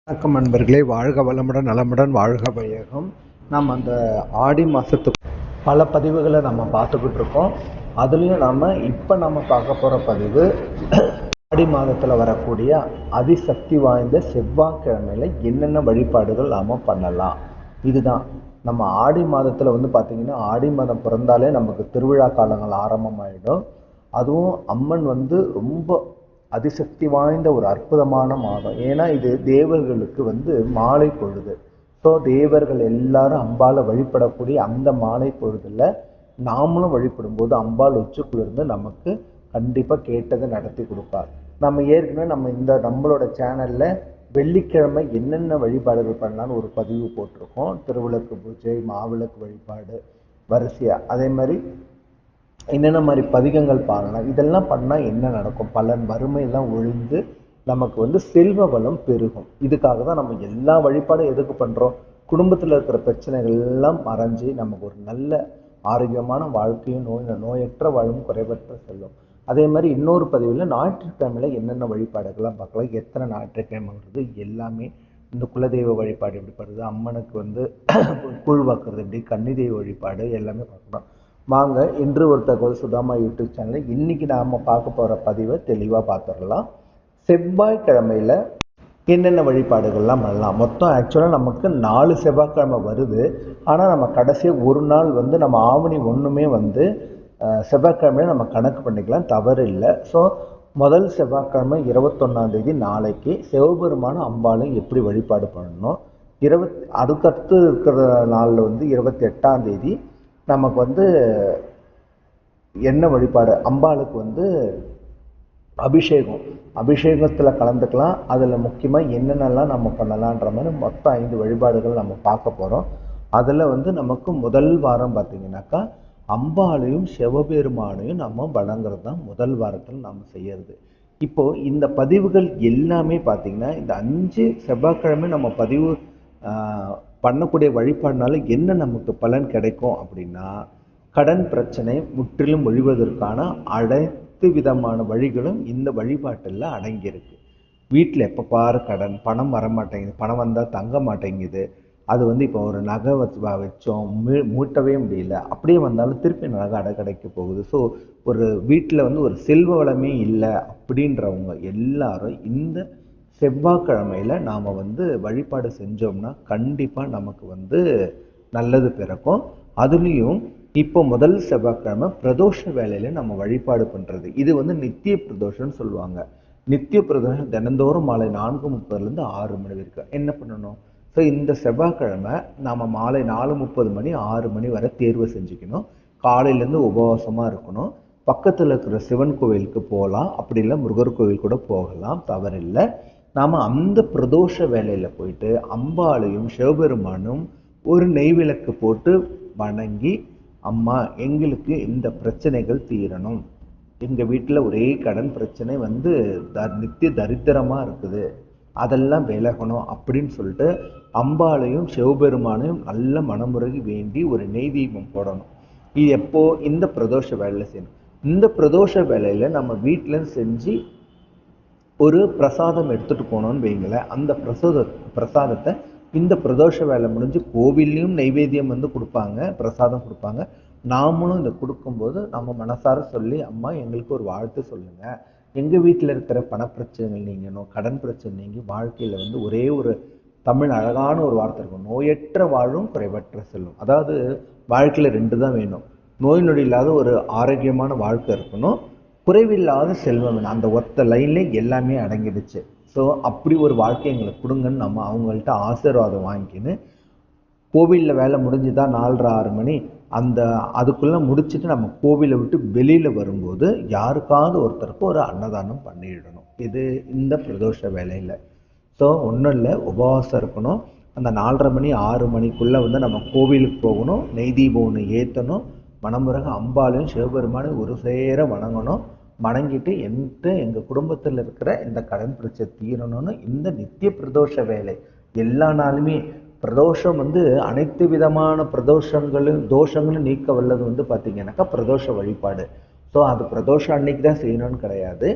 வணக்கம் நண்பர்களே, வாழ்க வளமுடன், நலமுடன், வாழ்க வையகம். நம்ம அந்த ஆடி மாதத்துக்கு பல பதிவுகளை நம்ம பார்த்துக்கிட்டு இருக்கோம். அதுலேயும் நம்ம பார்க்க போகிற பதிவு ஆடி மாதத்தில் வரக்கூடிய அதிசக்தி வாய்ந்த செவ்வாய்க்கிழமையில் என்னென்ன வழிபாடுகள் நாம் பண்ணலாம். இதுதான் நம்ம ஆடி மாதத்தில் பார்த்திங்கன்னா, ஆடி மாதம் பிறந்தாலே நமக்கு திருவிழா காலங்கள் ஆரம்பமாயிடும். அதுவும் அம்மன் ரொம்ப அதிசக்தி வாய்ந்த ஒரு அற்புதமான மாதம். ஏன்னா இது தேவர்களுக்கு மாலை பொழுது. ஸோ தேவர்கள் எல்லாரும் அம்பாலை வழிபடக்கூடிய அந்த மாலை பொழுதுல நாமளும் வழிபடும் போது அம்பாள் உச்சிக்குள்ளிருந்து நமக்கு கண்டிப்பாக கேட்டதை நடத்தி கொடுப்பார். நம்ம ஏற்கனவே நம்மளோட சேனல்ல வெள்ளிக்கிழமை என்னென்ன வழிபாடுகள் பண்ணலான்னு ஒரு பதிவு போட்டிருக்கோம். திருவிளக்கு பூஜை, மாவிளக்கு வழிபாடு வரிசையா. அதே மாதிரி என்னென்ன மாதிரி பதிகங்கள் பாடலாம், இதெல்லாம் பண்ணால் என்ன நடக்கும், பலன் வறுமையெல்லாம் ஒழிந்து நமக்கு செல்வ வளம் பெருகும். இதுக்காக தான் நம்ம எல்லா வழிபாடும் எதுக்கு பண்ணுறோம்? குடும்பத்தில் இருக்கிற பிரச்சனைகள் எல்லாம் மறைஞ்சு நமக்கு ஒரு நல்ல ஆரோக்கியமான வாழ்க்கையும் நோயற்ற வாழும் குறைவற்ற செல்லும். அதே மாதிரி இன்னொரு பதிவில் ஞாயிற்றுக்கிழமையில் என்னென்ன வழிபாடுகள்லாம் பார்க்கலாம். எத்தனை ஞாயிற்றுக்கிழமை வருது, எல்லாமே இந்த குலதெய்வ வழிபாடு எப்படி பண்ணுறது, அம்மனுக்கு கூழ் வாக்குறது எப்படி, கன்னி தெய்வ வழிபாடு எல்லாமே பார்க்கலாம். வாங்க, இன்று ஒரு தகவல் சுதாமா யூடியூப் சேனலில் இன்றைக்கி நாம் பார்க்க போகிற பதிவை தெளிவாக பார்த்துடலாம். செவ்வாய்க்கிழமையில் என்னென்ன வழிபாடுகள்லாம் பண்ணலாம். மொத்தம் ஆக்சுவலாக நமக்கு 4 செவ்வாய்க்கிழமை வருது. ஆனால் நம்ம கடைசியாக ஒரு நாள் நம்ம ஆவணி ஒன்றுமே செவ்வாய்க்கிழமையில நம்ம கணக்கு பண்ணிக்கலாம், தவறு இல்லை. ஸோ முதல் செவ்வாய்க்கிழமை 21ஆம் தேதி நாளைக்கு சிவபெருமான அம்பாலும் எப்படி வழிபாடு பண்ணணும். அதுக்கடுத்து இருக்கிற நாளில் 28ஆம் தேதி நமக்கு என்ன வழிபாடு, அம்பாளுக்கு அபிஷேகத்தில் கலந்துக்கலாம். அதில் முக்கியமாக என்னென்னலாம் நம்ம பண்ணலான்ற மாதிரி மொத்தம் 5 வழிபாடுகள் நம்ம பார்க்க போகிறோம். அதில் நமக்கு முதல் வாரம் பார்த்திங்கனாக்கா அம்பாளையும் சிவபெருமானையும் நம்ம வணங்குறது தான் முதல் வாரத்தில் நம்ம செய்யறது. இப்போது இந்த பதிவுகள் எல்லாமே பார்த்திங்கன்னா இந்த 5 செவ்வாய்க்கிழமை நம்ம பதிவு பண்ணக்கூடிய வழிபாடுனால என்ன நமக்கு பலன் கிடைக்கும் அப்படின்னா, கடன் பிரச்சனை முற்றிலும் ஒழிவதற்கான அனைத்து விதமான வழிகளும் இந்த வழிபாட்டில் அடங்கியிருக்கு. வீட்டில் எப்போ பாரு கடன், பணம் வரமாட்டேங்குது, பணம் வந்தால் தங்க மாட்டேங்குது, அது இப்போ ஒரு நகை வச்சோம் மூட்டவே முடியல, அப்படியே வந்தாலும் திருப்பி நகை அடைக்க போகுது. ஸோ ஒரு வீட்டில் ஒரு செல்வ வளமே இல்லை அப்படின்றவங்க எல்லாரும் இந்த செவ்வாய்க்கிழமையில் நாம் வழிபாடு செஞ்சோம்னா கண்டிப்பாக நமக்கு நல்லது பிறக்கும். அதுலேயும் இப்போ முதல் செவ்வாய்க்கிழமை பிரதோஷ வேலையில் நம்ம வழிபாடு பண்ணுறது. இது நித்திய பிரதோஷம்னு சொல்லுவாங்க. நித்திய பிரதோஷம் தினந்தோறும் மாலை 4:30 6 மணி வரைக்கும் என்ன பண்ணணும். ஸோ இந்த செவ்வாய்க்கிழமை நாம் மாலை 4:30 மணி 6 மணி வரை தேர்வு செஞ்சுக்கணும். காலையிலேருந்து உபவாசமாக இருக்கணும். பக்கத்தில் இருக்கிற சிவன் கோவிலுக்கு போகலாம், அப்படி இல்லை முருகர் கோவில் கூட போகலாம், தவறில்லை. நாம் அந்த பிரதோஷ வேலையில் போயிட்டு அம்பாளையும் சிவபெருமானும் ஒரு நெய்விளக்கு போட்டு வணங்கி, அம்மா எங்களுக்கு இந்த பிரச்சனைகள் தீரணும், எங்கள் வீட்டில் ஒரே கடன் பிரச்சனை நித்திய தரித்திரமாக இருக்குது, அதெல்லாம் விலகணும் அப்படின்னு சொல்லிட்டு அம்பாளையும் சிவபெருமானையும் நல்ல மனமுருகி வேண்டி ஒரு நெய் தீபம் போடணும். இது எப்போ? இந்த பிரதோஷ வேலையில் செய்யணும். இந்த பிரதோஷ வேலையில் நம்ம வீட்டில் செஞ்சு ஒரு பிரசாதம் எடுத்துகிட்டு போனோன்னு வைங்களேன். அந்த பிரசாதத்தை இந்த பிரதோஷ வேலை முடிஞ்சு கோவில்லையும் நைவேத்தியம் கொடுப்பாங்க, பிரசாதம் கொடுப்பாங்க. நாமளும் இதை கொடுக்கும்போது நம்ம மனசார சொல்லி, அம்மா எங்களுக்கு ஒரு வாழ்த்து சொல்லுங்கள், எங்கள் வீட்டில் இருக்கிற பணப்பிரச்சனைகள் நீங்கணும், கடன் பிரச்சனை நீங்கி வாழ்க்கையில் ஒரே ஒரு தமிழ் அழகான ஒரு வார்த்தை இருக்கும், நோயற்ற வாழும் குறைவற்ற செல்லும். அதாவது வாழ்க்கையில் 2 தான் வேணும். நோய் நொடி இல்லாத ஒரு ஆரோக்கியமான வாழ்க்கை இருக்கணும், குறைவில்லாத செல்வம் வேணும். அந்த ஒத்த லைன்ல எல்லாமே அடங்கிடுச்சு. ஸோ அப்படி ஒரு வாழ்க்கை எங்களுக்கு கொடுங்கன்னு நம்ம அவங்கள்ட்ட ஆசீர்வாதம் வாங்கிக்கின்னு, கோவிலில் வேலை முடிஞ்சுதான் 4:30 6 மணி அதுக்குள்ளே முடிச்சுட்டு நம்ம கோவிலை விட்டு வெளியில் வரும்போது யாருக்காவது ஒருத்தருக்கு ஒரு அன்னதானம் பண்ணிடணும். இது இந்த பிரதோஷ வேலையில். ஸோ ஒன்றும் இல்லை, உபவாசம் இருக்கணும். அந்த 4:30 மணி 6 மணிக்குள்ளே நம்ம கோவிலுக்கு போகணும், நெய் தீபம் ஒன்று ஏற்றணும், மனமுருக அம்பாளையும் சிவபெருமானையும் ஒரு சேர வணங்கணும். வணங்கிட்டு எங்கள் குடும்பத்தில் இருக்கிற இந்த கடன் பிரச்சனை தீரணும்னு இந்த நித்திய பிரதோஷ வேலை எல்லா நாளுமே. பிரதோஷம் அனைத்து விதமான தோஷங்களும் நீக்க வல்லது பார்த்திங்கன்னாக்கா பிரதோஷ வழிபாடு. ஸோ அது பிரதோஷம் அன்னைக்கு தான் செய்யணும்னு கிடையாது.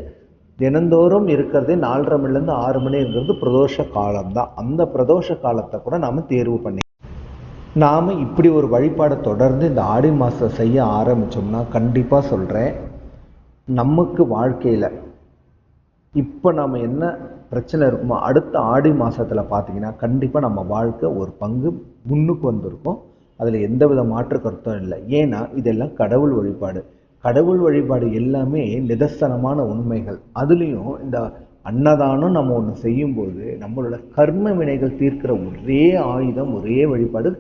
தினந்தோறும் இருக்கிறதே 4:30 மணிலேருந்து 6 மணி இருக்கிறது பிரதோஷ காலம் தான். அந்த பிரதோஷ காலத்தை கூட நாம் தேர்வு பண்ணி நாம் இப்படி ஒரு வழிபாடை தொடர்ந்து இந்த ஆடி மாதம் செய்ய ஆரம்பித்தோம்னா கண்டிப்பாக சொல்கிறேன், நமக்கு வாழ்க்கையில் இப்போ நம்ம என்ன பிரச்சனை இருக்குமோ அடுத்த ஆடி மாதத்தில் பார்த்தீங்கன்னா கண்டிப்பாக நம்ம வாழ்க்கை ஒரு பங்கு முன்னுக்கு வந்திருக்கும். அதில் எந்த வித மாற்று கருத்தும் இல்லை. ஏன்னா இதெல்லாம் கடவுள் வழிபாடு. கடவுள் வழிபாடு எல்லாமே நிதர்சனமான உண்மைகள். அதுலேயும் இந்த அன்னதானம் நம்ம ஒன்று செய்யும்போது நம்மளோட கர்ம வினைகள் தீர்க்கிற ஒரே ஆயுதம், ஒரே வழிபாடு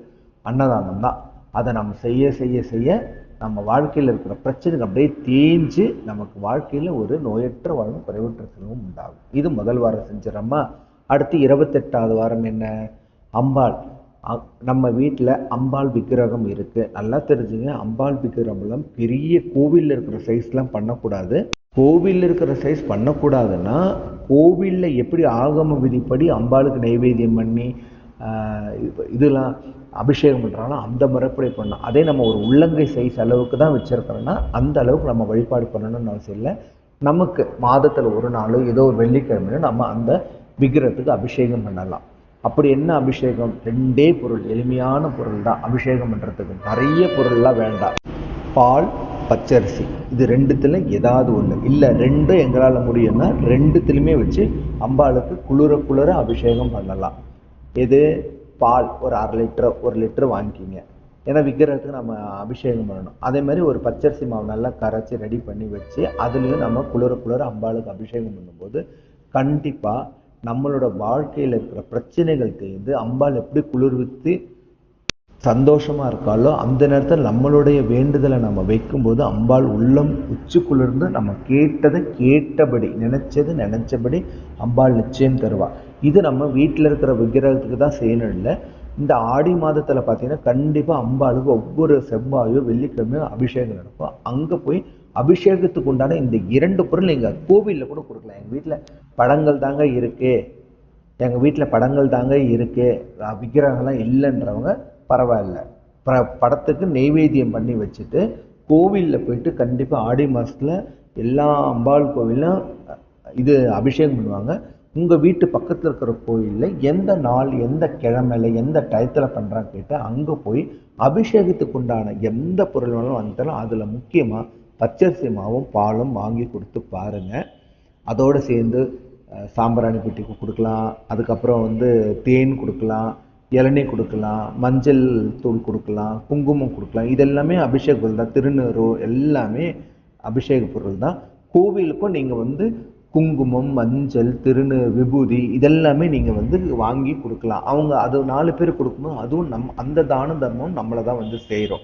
அன்னதானம் தான். அதை நம்ம செய்ய செய்ய செய்ய நம்ம வாழ்க்கையில் இருக்கிற பிரச்சனைகள் அப்படியே தேஞ்சு நமக்கு வாழ்க்கையில் ஒரு நோயற்ற வாழ்வும் குறைவற்ற செல்வம் உண்டாகும். இது முதல் வாரம் செஞ்சிடறோமா. அடுத்து 28வது வாரம் என்ன? அம்பாள். நம்ம வீட்டில் அம்பாள் விக்கிரகம் இருக்குது. நல்லா தெரிஞ்சுங்க, அம்பாள் விக்கிரகம் பெரிய கோவிலில் இருக்கிற சைஸ்லாம் பண்ணக்கூடாது. கோவிலில் இருக்கிற சைஸ் பண்ணக்கூடாதுன்னா கோவிலில் எப்படி ஆகம விதிப்படி அம்பாளுக்கு நைவேத்தியம் பண்ணி இதெல்லாம் அபிஷேகம் பண்ணுறாங்களோ அந்த முறைப்படி பண்ணணும். அதே நம்ம ஒரு உள்ளங்கை சைஸ் அளவுக்கு தான் வச்சுருக்கிறோன்னா அந்த அளவுக்கு நம்ம வழிபாடு பண்ணணும்னு அவசியம் இல்லை. நமக்கு மாதத்தில் ஒரு நாளோ ஏதோ ஒரு வெள்ளிக்கிழமையோ நம்ம அந்த விக்கிரகத்துக்கு அபிஷேகம் பண்ணலாம். அப்படி என்ன அபிஷேகம்? 2 பொருள், எளிமையான பொருள் தான் அபிஷேகம் பண்ணுறதுக்கு. நிறைய பொருள்லாம் வேண்டாம். பால், பச்சரிசி, இது 2த்துல ஏதாவது ஒன்று. இல்லை 2 எங்களால் முடியும்னா 2த்துலையுமே வச்சு அம்பாளுக்கு குளிர குளிர அபிஷேகம் பண்ணலாம். எது? பால் ஒரு 1/2 லிட்டர் 1 லிட்டர் வாங்கிக்கிங்க. ஏன்னா விக்கிரகத்துக்கு நம்ம அபிஷேகம் பண்ணணும். அதே மாதிரி ஒரு பச்சரிசி மாவு நல்லா கரைச்சி ரெடி பண்ணி வச்சு அதுலேயும் நம்ம குளிர குளிர அம்பாளுக்கு அபிஷேகம் பண்ணும்போது கண்டிப்பாக நம்மளோட வாழ்க்கையில் இருக்கிற பிரச்சனைகள் தெரிந்து அம்பாள் எப்படி குளிர்வித்து சந்தோஷமாக இருக்காளோ அந்த நேரத்தில் நம்மளுடைய வேண்டுதலை நம்ம வைக்கும்போது அம்பாள் உள்ளம் உச்சி குளிர்ந்து நம்ம கேட்டதை கேட்டபடி, நினைச்சது நினைச்சபடி அம்பாள் நிச்சயம் தருவாள். இது நம்ம வீட்டில் இருக்கிற விக்கிரகத்துக்கு தான் செய்யணும் இல்லை. இந்த ஆடி மாதத்தில் பார்த்தீங்கன்னா கண்டிப்பாக அம்பாளுக்கு ஒவ்வொரு செவ்வாயோ வெள்ளிக்கிழமையோ அபிஷேகம் நடக்கும். அங்கே போய் அபிஷேகத்துக்கு உண்டான இந்த 2 பொருள் நீங்கள் கோவிலில் கூட கொடுக்கலாம். எங்கள் வீட்டில் படங்கள் தாங்க இருக்குது, எங்கள் வீட்டில் படங்கள் தாங்க இருக்குது, விக்கிரகம்லாம் இல்லைன்றவங்க பரவாயில்ல, படத்துக்கு நெய்வேத்தியம் பண்ணி வச்சுட்டு கோவிலில் போயிட்டு கண்டிப்பாக ஆடி மாதத்தில் எல்லா அம்பாள் கோவிலும் இது அபிஷேகம் பண்ணுவாங்க. உங்கள் வீட்டு பக்கத்தில் இருக்கிற கோயிலில் எந்த நாள் எந்த கிழமையில் எந்த டயத்தில் பண்ணுறான்னு கேட்டால் அங்கே போய் அபிஷேகத்துக்கு உண்டான எந்த பொருள் வேணாலும் வாங்கிட்டாலும் அதில் முக்கியமாக பச்சரிசி மாவும் பாலும் வாங்கி கொடுத்து பாருங்கள். அதோடு சேர்ந்து சாம்பிராணி பெட்டிக்கு கொடுக்கலாம், அதுக்கப்புறம் தேன் கொடுக்கலாம், இளநீர் கொடுக்கலாம், மஞ்சள் தூள் கொடுக்கலாம், குங்குமம் கொடுக்கலாம். இதெல்லாமே அபிஷேக பொருள் தான். திருநீறு எல்லாமே அபிஷேக பொருள் தான். கோவிலுக்கும் நீங்கள் குங்குமம், மஞ்சள், திருநீர், விபூதி இதெல்லாமே நீங்கள் வாங்கி கொடுக்கலாம். அவங்க அது 4 பேர் கொடுக்கும்போது அதுவும் அந்த தான தர்மம் நம்மளை தான் செய்கிறோம்.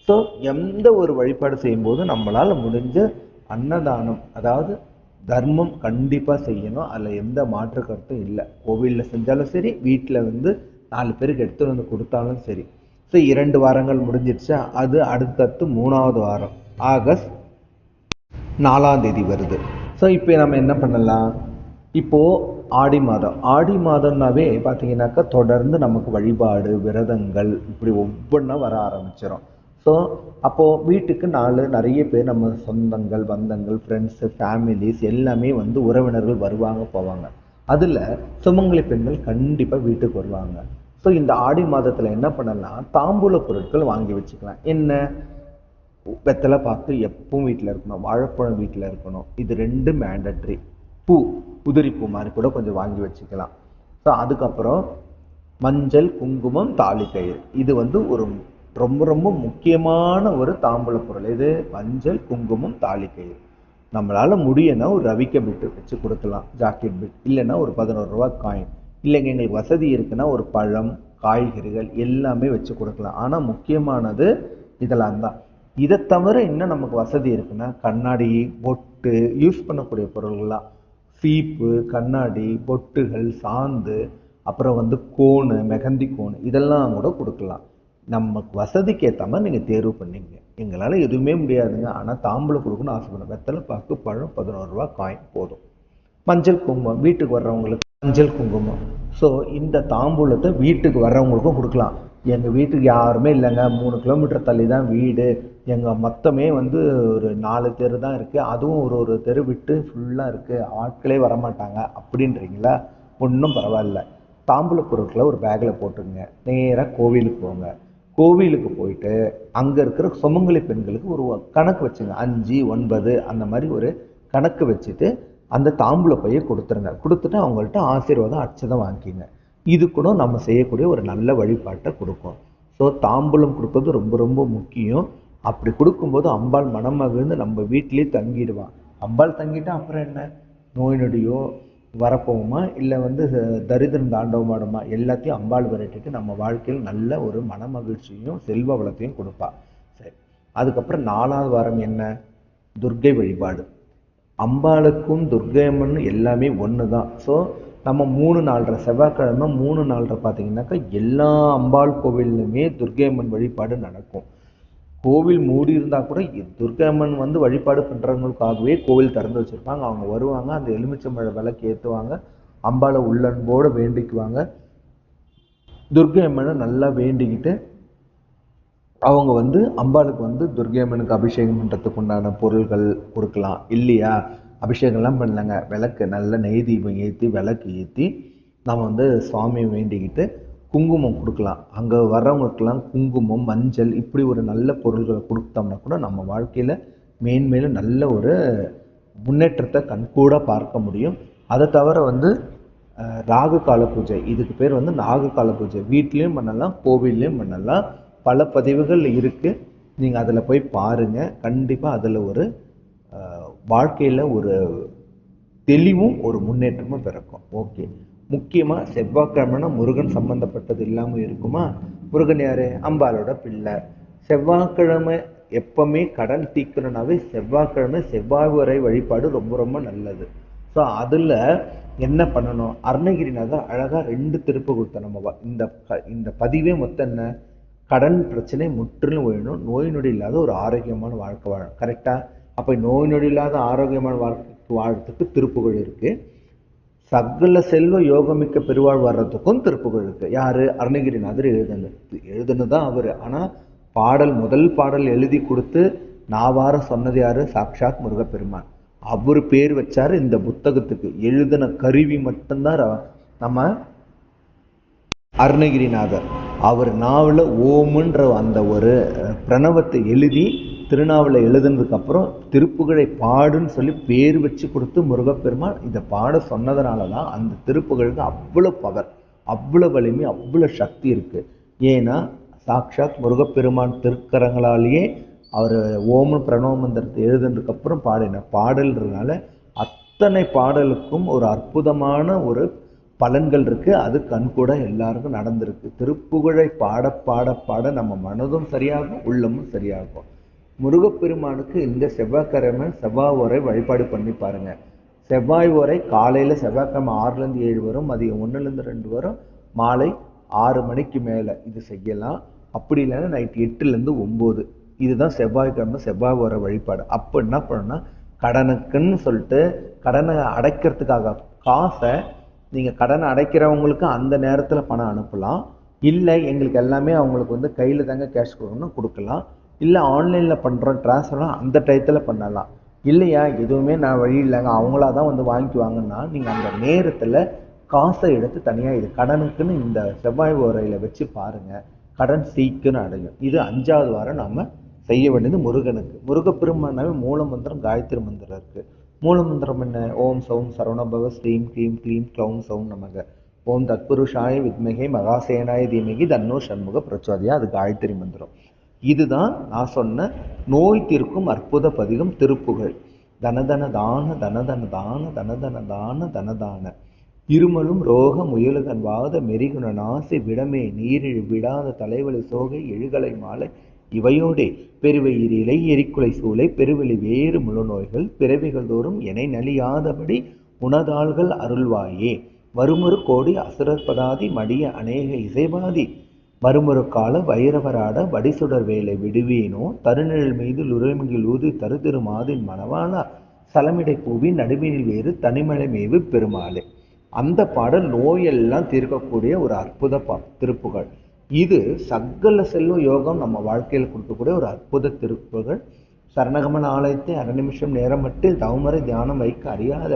ஸோ எந்த ஒரு வழிபாடு செய்யும்போது நம்மளால் முடிஞ்ச அன்னதானம், அதாவது தர்மம் கண்டிப்பாக செய்யணும். அதில் எந்த மாற்று கருத்தும் இல்லை. கோவிலில் செஞ்சாலும் சரி, வீட்டில் 4 பேருக்கு எடுத்துகிட்டு கொடுத்தாலும் சரி. ஸோ 2 வாரங்கள் முடிஞ்சிருச்சா, அது அடுத்தடுத்து 3வது வாரம் ஆகஸ்ட் 4ஆம் தேதி வருது. ஸோ இப்போ நம்ம என்ன பண்ணலாம்? இப்போது ஆடி மாதம்னாவே பார்த்தீங்கன்னாக்கா தொடர்ந்து நமக்கு வழிபாடு, விரதங்கள் இப்படி ஒவ்வொன்றா வர ஆரம்பிச்சிடும். ஸோ அப்போது வீட்டுக்கு நிறைய பேர் நம்ம சொந்தங்கள், பந்தங்கள், ஃப்ரெண்ட்ஸு, ஃபேமிலிஸ் எல்லாமே உறவினர்கள் வருவாங்க போவாங்க. அதில் சுமங்கலி பெண்கள் கண்டிப்பாக வீட்டுக்கு வருவாங்க. ஸோ இந்த ஆடி மாதத்தில் என்ன பண்ணலாம்? தாம்பூல பொருட்கள் வாங்கி வச்சுக்கலாம். என்ன? வெத்தலை பாக்கு எப்பவும் வீட்டில் இருக்கணும், வாழைப்பழம் வீட்டில் இருக்கணும். இது 2 மேண்டட்ரி. பூ, உதிரி பூ மாதிரி கூட கொஞ்சம் வாங்கி வச்சுக்கலாம். ஸோ அதுக்கப்புறம் மஞ்சள், குங்குமம், தாலி கயிறு. இது ஒரு ரொம்ப ரொம்ப முக்கியமான ஒரு தாம்பூல பொருள். இது மஞ்சள், குங்குமம், தாலி கயிறு. நம்மளால் முடியும்னா ஒரு ரவிக்க பிட்டு வச்சு கொடுக்கலாம், ஜாக்கெட் பிட். இல்லைன்னா ஒரு 11 ரூபா காயின். இல்லைங்க எங்களுக்கு வசதி இருக்குன்னா ஒரு பழம், காய்கறிகள் எல்லாமே வச்சு கொடுக்கலாம். ஆனால் முக்கியமானது இதெல்லாம் தான். இதை தவிர இன்னும் நமக்கு வசதி இருக்குன்னா கண்ணாடி, பொட்டு, யூஸ் பண்ணக்கூடிய பொருள்கள்லாம் சீப்பு, கண்ணாடி, பொட்டுகள், சாந்து, அப்புறம் கோணு, மெகந்தி கோணு இதெல்லாம் கூட கொடுக்கலாம். நமக்கு வசதிக்கு ஏற்ற மாதிரி நீங்கள் தேர்வு பண்ணிங்க. எங்களால் எதுவுமே முடியாதுங்க, ஆனால் தாம்பூலம் கொடுக்கணும்னு ஆசைப்படுறோம். வெத்தலை பாக்கு, பழம், 11 ரூபா காயின் போதும். மஞ்சள் குங்குமம், வீட்டுக்கு வர்றவங்களுக்கு மஞ்சள் குங்குமம். ஸோ இந்த தாம்பூலத்தை வீட்டுக்கு வர்றவங்களுக்கும் கொடுக்கலாம். எங்கள் வீட்டுக்கு யாருமே இல்லைங்க, 3 கிலோமீட்டர் தள்ளி தான் வீடு, எங்கள் மொத்தமே வந்து ஒரு 4 தெரு தான் இருக்குது, அதுவும் ஒரு ஒரு தெரு விட்டு ஃபுல்லாக இருக்குது, ஆட்களே வரமாட்டாங்க அப்படின்றீங்களா? ஒன்றும் பரவாயில்ல, தாம்பூல பொருட்களை ஒரு பேக்கில் போட்டுங்க, நேராக கோவிலுக்கு போங்க. கோவிலுக்கு போயிட்டு அங்கே இருக்கிற சுமங்கலி பெண்களுக்கு ஒரு கணக்கு வச்சுங்க, 5, 9 அந்த மாதிரி ஒரு கணக்கு வச்சுட்டு அந்த தாம்பூல பையை கொடுத்துருங்க. கொடுத்துட்டு அவங்கள்ட்ட ஆசீர்வாதம் அட்சதம் வாங்கிக்கிங்க. இது கூட நம்ம செய்யக்கூடிய ஒரு நல்ல வழிபாட்டை கொடுக்கும். ஸோ தாம்பூலம் கொடுக்கறது ரொம்ப ரொம்ப முக்கியம். அப்படி கொடுக்கும்போது அம்பாள் மனம் மகிழ்ந்து நம்ம வீட்டிலேயே தங்கிடுவான். அம்பாள் தங்கிட்டா அப்புறம் என்ன, நோய் நொடியோ வரப்போகுமா, இல்லை வந்து தரித்திரம் தாண்டவமாடுமா, எல்லாத்தையும் அம்பாள் விரட்டிட்டு நம்ம வாழ்க்கையில் நல்ல ஒரு மன மகிழ்ச்சியும் செல்வ வளத்தையும் கொடுப்பா. சரி, அதுக்கப்புறம் 4வது வாரம் என்ன, துர்க்கை வழிபாடு. அம்பாளுக்கும் துர்க்கை அம்மன் எல்லாமே ஒன்று தான். ஸோ நம்ம 3 4 செவ்வாய்க்கிழமை 3 4 பார்த்தீங்கன்னாக்கா எல்லா அம்பாள் கோவில்லையுமே துர்க்கை அம்மன் வழிபாடு நடக்கும். கோவில் மூடி இருந்தால் கூட துர்க்கை அம்மன் வந்து வழிபாடு பண்ணுறவங்களுக்காகவே கோவில் திறந்து வச்சுருப்பாங்க. அவங்க வருவாங்க, அந்த எலுமிச்சம்பழ விளக்கு ஏற்றுவாங்க, அம்பாளை உள்ளன்போடு வேண்டிக்குவாங்க. துர்க்கை அம்மனை நல்லா வேண்டிக்கிட்டு அவங்க வந்து அம்பாளுக்கு வந்து துர்க்கை அம்மனுக்கு அபிஷேகம் பண்ணுறதுக்கு உண்டான பொருள்கள் கொடுக்கலாம். இல்லையா, அபிஷேகம்லாம் பண்ணலங்க, விளக்கு நல்ல நெய் தீபம் ஏற்றி விளக்கு ஏற்றி நம்ம வந்து சுவாமியை வேண்டிக்கிட்டு குங்குமம் கொடுக்கலாம். அங்கே வர்றவங்களுக்கெல்லாம் குங்குமம், மஞ்சள் இப்படி ஒரு நல்ல பொருள்களை கொடுத்தோம்னா கூட நம்ம வாழ்க்கையில் மேன்மேலும் நல்ல ஒரு முன்னேற்றத்தை கண்கூட பார்க்க முடியும். அதை தவிர வந்து ராகு கால பூஜை, இதுக்கு பேர் வந்து நாகு கால பூஜை, வீட்லேயும் பண்ணலாம், கோவில்லையும் பண்ணலாம். பல பதிவுகள் இருக்குது, நீங்கள் அதில் போய் பாருங்கள். கண்டிப்பாக அதில் ஒரு வாழ்க்கையில் ஒரு தெளிவும் ஒரு முன்னேற்றமும் பிறக்கும். ஓகே, முக்கியமாக செவ்வாய்க்கிழமைனா முருகன் சம்பந்தப்பட்டது இல்லாமல் இருக்குமா? முருகன் யார்? அம்பாலோட பிள்ளை. செவ்வாய்க்கிழமை எப்பவுமே கடன் தீக்கணும்னாவே செவ்வாய்க்கிழமை செவ்வாய் உரை வழிபாடு ரொம்ப ரொம்ப நல்லது. ஸோ அதில் என்ன பண்ணணும், அருணகிரிநாதர் அழகாக 2 திருப்பு கொடுத்த நம்ம இந்த பதிவே மொத்தம் என்ன, கடன் பிரச்சனை முற்றிலும் ஒழியணும், நோய் நொடி இல்லாத ஒரு ஆரோக்கியமான வாழ்க்கை வாழணும். கரெக்டாக? அப்போ நோய் நொடி இல்லாத ஆரோக்கியமான வாழ்க்கைக்கு வாழறதுக்கு திருப்புகழ் இருக்குது. சகல செல்வ யோகமிக்க பெருவாழ் வர்றதுக்கும் திருப்புகழ் இருக்குது. யார்? அருணகிரிநாதர் எழுதுனது தான் அவர். ஆனால் முதல் பாடல் எழுதி கொடுத்து நாவார சொன்னது யார்? சாக்ஷாத் முருகப்பெருமான். அவர் பேர் வச்சார் இந்த புத்தகத்துக்கு. எழுதின கருவி மட்டும்தான் நம்ம அருணகிரிநாதர். அவர் நாவல ஓமுன்ற அந்த ஒரு பிரணவத்தை எழுதி திருநாவலை எழுதுனதுக்கப்புறம் திருப்புகழை பாடுன்னு சொல்லி பேர் வச்சு கொடுத்து முருகப்பெருமான் இதை பாட சொன்னதுனால தான் அந்த திருப்புகழுக்கு அவ்வளோ பவர், அவ்வளோ வலிமை, அவ்வளோ சக்தி இருக்குது. ஏன்னா சாக்ஷாத் முருகப்பெருமான் திருக்கரங்களாலேயே அவர் ஓமன் பிரணவ மந்திரத்தை எழுதுனதுக்கப்புறம் பாடின பாடல்ன்றதுனால அத்தனை பாடலுக்கும் ஒரு அற்புதமான ஒரு பலன்கள் இருக்குது. அது கண்கூட எல்லாருக்கும் நடந்திருக்கு. திருப்புகழை பாட பாட பாட நம்ம மனதும் சரியாகும், உள்ளமும் சரியாகும். முருகப்பெருமானுக்கு இந்த செவ்வாய்க்கிழமை செவ்வாய் ஓரை வழிபாடு பண்ணி பாருங்க. செவ்வாய் ஓரை காலையில் செவ்வாய்க்கிழமை 6லேருந்து 7 வரும், மதியம் 1லேருந்து 2 வரும், மாலை 6 மணிக்கு மேலே இது செய்யலாம். அப்படி இல்லைன்னா நைட் 8லேருந்து 9. இதுதான் செவ்வாய்க்கிழமை செவ்வாய் ஓரை வழிபாடு. அப்போ என்ன பண்ணணும்னா, கடனுக்குன்னு சொல்லிட்டு கடனை அடைக்கிறதுக்காக காசை நீங்கள் கடனை அடைக்கிறவங்களுக்கு அந்த நேரத்தில் பணம் அனுப்பலாம். இல்லை எங்களுக்கு எல்லாமே அவங்களுக்கு வந்து கையில் தாங்க கேஷ் கொடுக்கணும் கொடுக்கலாம். இல்லை ஆன்லைனில் பண்ணுறோம் ட்ரான்ஸ்ஃபர்லாம் அந்த டயத்தில் பண்ணலாம். இல்லையா எதுவுமே நான் வழி இல்லைங்க அவங்களா தான் வந்து வாங்கிக்குவாங்கன்னா நீங்கள் அந்த நேரத்தில் காசை எடுத்து தனியாக இது கடனுக்குன்னு இந்த செவ்வாய் ஓரையில் வச்சு பாருங்கள், கடன் சீக்கிரம் அடையும். இது 5வது வாரம் நாம் செய்ய வேண்டியது முருகனுக்கு. முருகப்பெருமானாவே மூல மந்திரம் காயத்ரி மந்திரம் இருக்குது. மூல மந்திரம் என்ன? ஓம் சௌம் சரவணபவ ஸ்ரீம் க்ளீம் க்ளீம் க்ளௌம் சௌம் நமக. ஓம் தத்புருஷாய வித்மகே மகாசேனாய தீமகி தன்னோ சண்முக பிரச்சோதயா. அது காயத்ரி மந்திரம். இதுதான் நான் சொன்ன நோய் தீர்க்கும் அற்புத பதிகம் திருப்புகழ். தனதன தான தனதன தான தனதன தான தனதான இருமலும் ரோக முயலுகன் வாத மெரிகுண நாசி விடமே நீரிழ் விடாத தலைவலி சோகை எழுகலை மாலை இவையோடே பெருவயிறு இலை எரிக்குலை சூளை பெருவெளி வேறு முழு நோய்கள் பிறவிகள் தோறும் எனை நலியாதபடி உணதாள்கள் அருள்வாயே. வருமொரு கோடி அசுரற்பதாதி மடிய அநேக இசைபாதி வருமொரு கால வைரவராட வடிசுடர் வேலை விடுவேனோ தருநிழல் மீது லுரமிகில் ஊதி தருதிரு மாதின் மணவாளா சலமிடை பூவின் நடுவினில் வேறு தனிமலை மேவு பெருமாளே. அந்த பாடல் நோயெல்லாம் தீர்க்கக்கூடிய ஒரு அற்புத திருப்புகழ். இது சகல செல்வ யோகம் நம்ம வாழ்க்கையில் கொடுக்கக்கூடிய ஒரு அற்புத திருப்புகள். சரணகமன ஆலயத்தை அரை நிமிஷம் நேரமட்டில் தவமறை தியானம் வைக்க அறியாத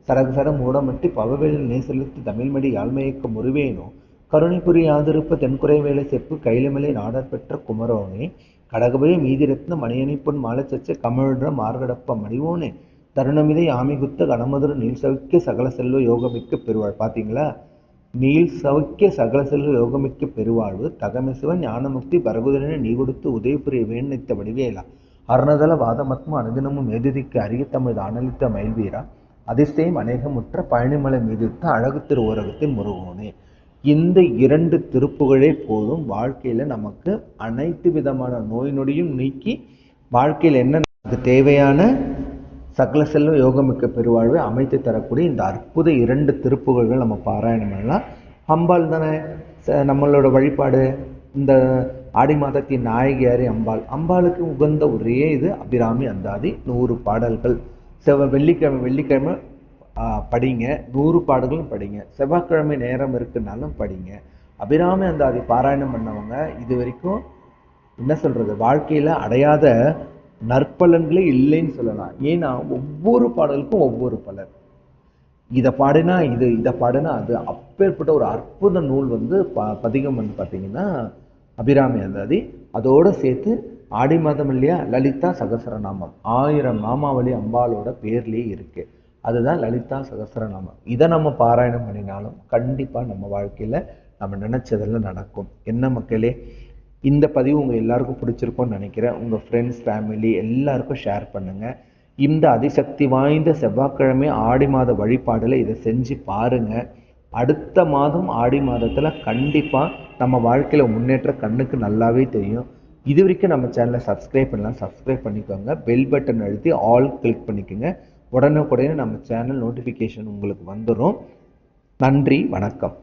சரகசர மூடமட்டி பவவேலில் நேசெலுத்தி தமிழ்மடி யாழ்மையக்க முருவேனோ கருணை புரியாதிருப்ப தென்குறை வேலை செப்பு கைலமலை நாடர் பெற்ற குமரோனே கடகபய மீதிரத்ன மணியணிப்பொன் மாலச்சச்ச கமிழ்ற மார்கடப்ப மடிவோனே தருணமிதை ஆமிகுத்த கணமதுர நீல் சவுக்கிய சகல செல்வ யோகமிக்க பெருவாழ். பார்த்தீங்களா? நீல் சவுக்கிய சகல செல்வ யோகமிக்க பெருவாழ்வு தகமிசுவ ஞானமுக்தி பரகுதன நீ கொடுத்து உதயபுரிய வேணித்த வடிவேலா அருணதள வாதமத்ம அனுதினமும் மேதிதிக்கு அரிய தமிழ் அனலித்த மயில்வீரா அதிசயம் அநேகமுற்ற பழனிமலை மீதித்த அழகு திரு ஓரகத்தின் முருகோனே. இந்த 2 திருப்புகழே போதும் வாழ்க்கையில நமக்கு அனைத்து விதமான நோய் நொடியும் நீக்கி வாழ்க்கையில் என்ன நமக்கு தேவையான சகல செல்வ யோகமிக்க பெருவாழ்வை அமைத்து தரக்கூடிய இந்த அற்புத 2 திருப்புகழ்கள் நம்ம பாராயணம் பண்ணலாம். அம்பாள் தானே நம்மளோட வழிபாடு. இந்த ஆடி மாதத்தின் நாயகியாரே அம்பாள். அம்பாளுக்கு உகந்த ஒரே இது அபிராமி அந்தாதி 100 பாடல்கள். வெள்ளிக்கிழமை படிங்க, 100 பாடல்களும் படிங்க. செவ்வாய்க்கிழமை நேரம் இருக்குனாலும் படிங்க. அபிராமி அந்தாதி பாராயணம் பண்ணவங்க இது வரைக்கும் என்ன சொல்றது, வாழ்க்கையில அடையாத நற்பலன்களே இல்லைன்னு சொல்லலாம். ஏன்னா ஒவ்வொரு பாடலுக்கும் ஒவ்வொரு பலன். இதை பாடினா இது, இதை பாடினா அது. அப்பேற்பட்ட ஒரு அற்புத நூல் பதிகம் பார்த்தீங்கன்னா அபிராமி அந்தாதி. அதோடு சேர்த்து ஆடி மாதம் இல்லையா, லலிதா சகசரநாமம் 1000 நாமாவளி அம்பாளோட பேர்லேயே இருக்கு. அதுதான் லலிதா சகசரநாமம். இதை நம்ம பாராயணம் பண்ணினாலும் கண்டிப்பாக நம்ம வாழ்க்கையில் நம்ம நினச்சதெல்லாம் நடக்கும். என்ன மக்களே, இந்த பதிவு உங்கள் எல்லாருக்கும் பிடிச்சிருக்கும்னு நினைக்கிறேன். உங்கள் ஃப்ரெண்ட்ஸ், ஃபேமிலி எல்லாருக்கும் ஷேர் பண்ணுங்கள். இந்த அதிசக்தி வாய்ந்த செவ்வாய்க்கிழமை ஆடி மாத வழிபாடில் இதை செஞ்சு பாருங்கள். அடுத்த மாதம் ஆடி மாதத்தில் கண்டிப்பாக நம்ம வாழ்க்கையில் முன்னேற்ற கண்ணுக்கு நல்லாவே தெரியும். இது வரைக்கும் நம்ம சேனலை சப்ஸ்கிரைப் பண்ணலாம், சப்ஸ்கிரைப் பண்ணிக்கோங்க. பெல் பட்டன் அழுத்தி ஆல் கிளிக் பண்ணிக்கோங்க. உடனுக்குடனே நம்ம சேனல் நோட்டிஃபிகேஷன் உங்களுக்கு வந்துடும். நன்றி, வணக்கம்.